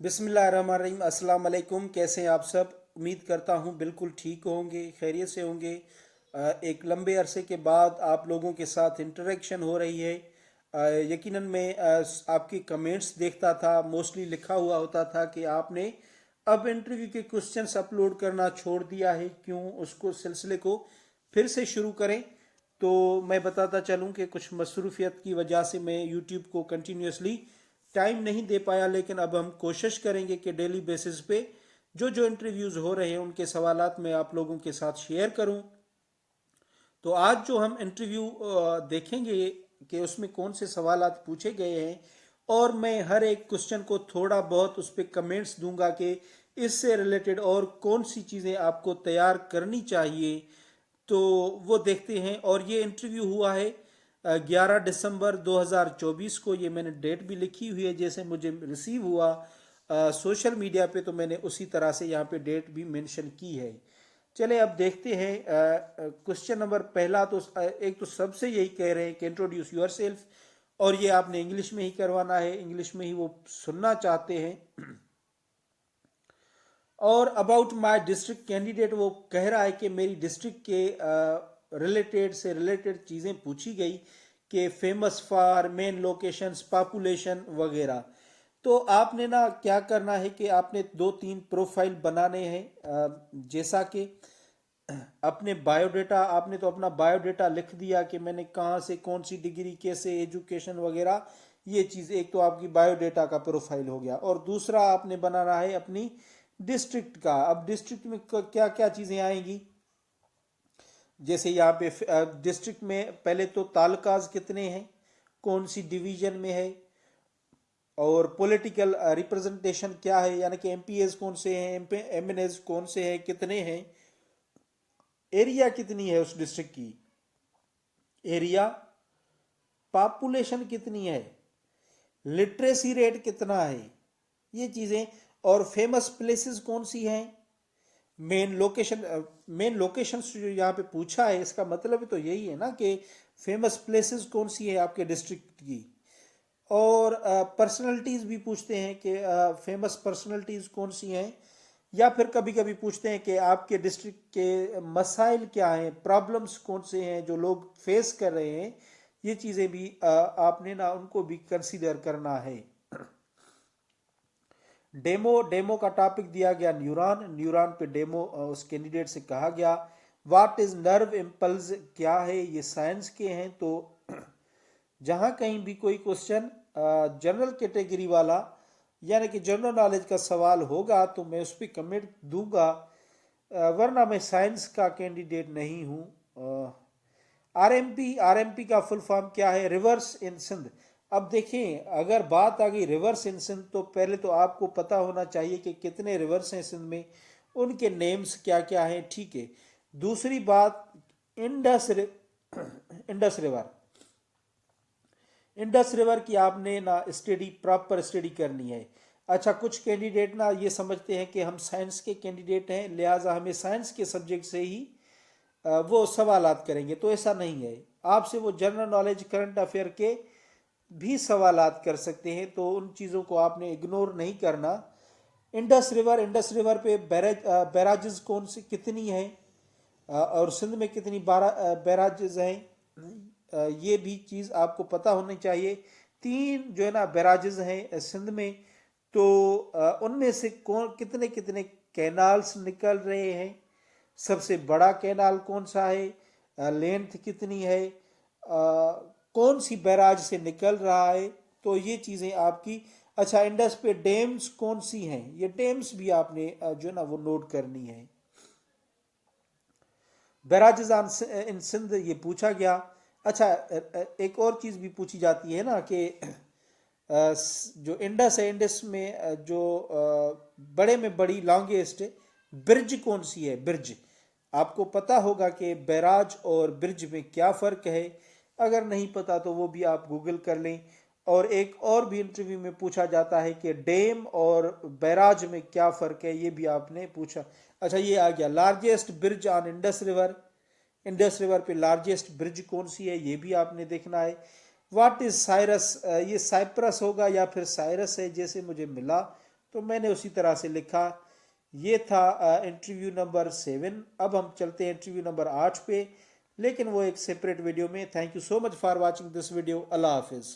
बिस्मिल्लाहिर्रहमानिर्रहीम। अस्सलाम वालेकुम। कैसे हैं आप सब? उम्मीद करता हूँ बिल्कुल ठीक होंगे, खैरियत से होंगे। एक लंबे अरसे के बाद आप लोगों के साथ इंटरेक्शन हो रही है। यकीनन मैं आपके कमेंट्स देखता था, मोस्टली लिखा हुआ होता था कि आपने अब इंटरव्यू के क्वेश्चंस अपलोड करना छोड़ दिया है, क्यों उसको सिलसिले को फिर से शुरू करें। तो मैं बताता चलूं कि कुछ मसरूफियत की वजह से मैं यूट्यूब को कंटिन्यूसली टाइम नहीं दे पाया, लेकिन अब हम कोशिश करेंगे कि डेली बेसिस पे जो जो इंटरव्यूज़ हो रहे हैं उनके सवालात मैं आप लोगों के साथ शेयर करूं। तो आज जो हम इंटरव्यू देखेंगे कि उसमें कौन से सवालात पूछे गए हैं, और मैं हर एक क्वेश्चन को थोड़ा बहुत उस पर कमेंट्स दूंगा कि इससे रिलेटेड और कौन सी चीज़ें आपको तैयार करनी चाहिए। तो वो देखते हैं। और ये इंटरव्यू हुआ है 11 दिसंबर 2024 को। ये मैंने डेट भी लिखी हुई है जैसे मुझे रिसीव हुआ सोशल मीडिया पे, तो मैंने उसी तरह से यहाँ पे डेट भी मेंशन की है। चले अब देखते हैं। क्वेश्चन नंबर पहला तो एक तो सबसे यही कह रहे हैं कि इंट्रोड्यूस योर सेल्फ, और ये आपने इंग्लिश में ही करवाना है, इंग्लिश में ही वो सुनना चाहते हैं। और अबाउट माय डिस्ट्रिक्ट कैंडिडेट, वो कह रहा है कि मेरी डिस्ट्रिक्ट के रिलेटेड चीज़ें पूछी गई कि famous for main locations, population वगैरह। तो आपने ना क्या करना है कि आपने 2-3 प्रोफाइल बनाने हैं। जैसा कि अपने बायोडेटा, आपने तो अपना बायोडेटा लिख दिया कि मैंने कहाँ से कौन सी डिग्री, कैसे एजुकेशन वगैरह, ये चीज़ एक तो आपकी बायोडेटा का प्रोफाइल हो गया। और दूसरा आपने बनाना है अपनी डिस्ट्रिक्ट का। अब डिस्ट्रिक्ट में क्या क्या चीज़ें आएंगी, जैसे यहाँ पे डिस्ट्रिक्ट में पहले तो तालुकाज कितने हैं, कौन सी डिवीजन में है, और पॉलिटिकल रिप्रेजेंटेशन क्या है, यानी कि एमपीएस कौन से हैं, एमएनएस कौन से हैं, कितने हैं, एरिया कितनी है उस डिस्ट्रिक्ट की, एरिया, पॉपुलेशन कितनी है, लिटरेसी रेट कितना है, ये चीज़ें। और फेमस प्लेसेस कौन सी हैं, मेन लोकेशन जो यहाँ पे पूछा है, इसका मतलब तो यही है ना कि फेमस प्लेसेस कौन सी है आपके डिस्ट्रिक्ट की। और पर्सनैलिटीज़ भी पूछते हैं कि फेमस पर्सनैलिटीज़ कौन सी हैं, या फिर कभी कभी पूछते हैं कि आपके डिस्ट्रिक्ट के मसाइल क्या हैं, प्रॉब्लम्स कौन से हैं जो लोग फेस कर रहे हैं। ये चीज़ें भी आपने ना उनको भी कंसीडर करना है। डेमो डेमो का टॉपिक दिया गया न्यूरॉन, न्यूरॉन पे डेमो उस कैंडिडेट से कहा गया। व्हाट इज नर्व इम्पल्स, क्या है, ये साइंस के हैं। तो जहाँ कहीं भी कोई क्वेश्चन जनरल कैटेगरी वाला, यानी कि जनरल नॉलेज का सवाल होगा, तो मैं उस पर कमेंट दूंगा, वरना मैं साइंस का कैंडिडेट नहीं हूँ। आरएमपी, आरएमपी का फुल फॉर्म क्या है, रिवर्स इन सिंध। अब देखें, अगर बात आ गई रिवर्स इन सिंध, तो पहले तो आपको पता होना चाहिए कि कितने रिवर्स हैं सिंध में, उनके नेम्स क्या क्या हैं, ठीक है। दूसरी बात, इंडस रिवर, इंडस रिवर की आपने ना स्टडी, प्रॉपर स्टडी करनी है। अच्छा, कुछ कैंडिडेट ना ये समझते हैं कि हम साइंस के कैंडिडेट हैं, लिहाजा हमें साइंस के सब्जेक्ट से ही वो सवालात करेंगे, तो ऐसा नहीं है। आपसे वो जनरल नॉलेज, करंट अफेयर के भी सवालात कर सकते हैं, तो उन चीज़ों को आपने इग्नोर नहीं करना। इंडस रिवर, इंडस रिवर पे बैराजेस कौन सी कितनी है, और सिंध में कितनी बैराजेस हैं, ये भी चीज़ आपको पता होनी चाहिए। 3 जो है ना बैराजेस हैं सिंध में, तो उनमें से कौन कितने कितने कैनाल्स निकल रहे हैं, सबसे बड़ा कैनाल कौन सा है, लेंथ कितनी है, कौन सी बैराज से निकल रहा है, तो ये चीज़ें आपकी। अच्छा, इंडस पे डैम्स कौन सी हैं, ये डैम्स भी आपने जो है ना वो नोट करनी है। बैराजेस ऑन इन सिंध, ये पूछा गया। अच्छा, एक और चीज़ भी पूछी जाती है ना कि जो इंडस है, इंडस में जो बड़े में बड़ी लॉन्गेस्ट ब्रिज कौन सी है, ब्रिज। आपको पता होगा कि बैराज और ब्रिज में क्या फ़र्क है, अगर नहीं पता तो वो भी आप गूगल कर लें। और एक और भी इंटरव्यू में पूछा जाता है कि डैम और बैराज में क्या फ़र्क है, ये भी आपने पूछा। अच्छा, ये आ गया largest bridge on Indus river, Indus river पे लार्जेस्ट ब्रिज कौन सी है, ये भी आपने देखना है। व्हाट इज साइरस, ये साइप्रस होगा या फिर साइरस है जैसे मुझे मिला, तो मैंने उसी तरह से लिखा। ये था इंटरव्यू नंबर 7। अब हम चलते हैं इंटरव्यू नंबर 8 पे, लेकिन वो एक सेपरेट वीडियो में। Thank you so much for watching this video. अल्लाह हाफिज़।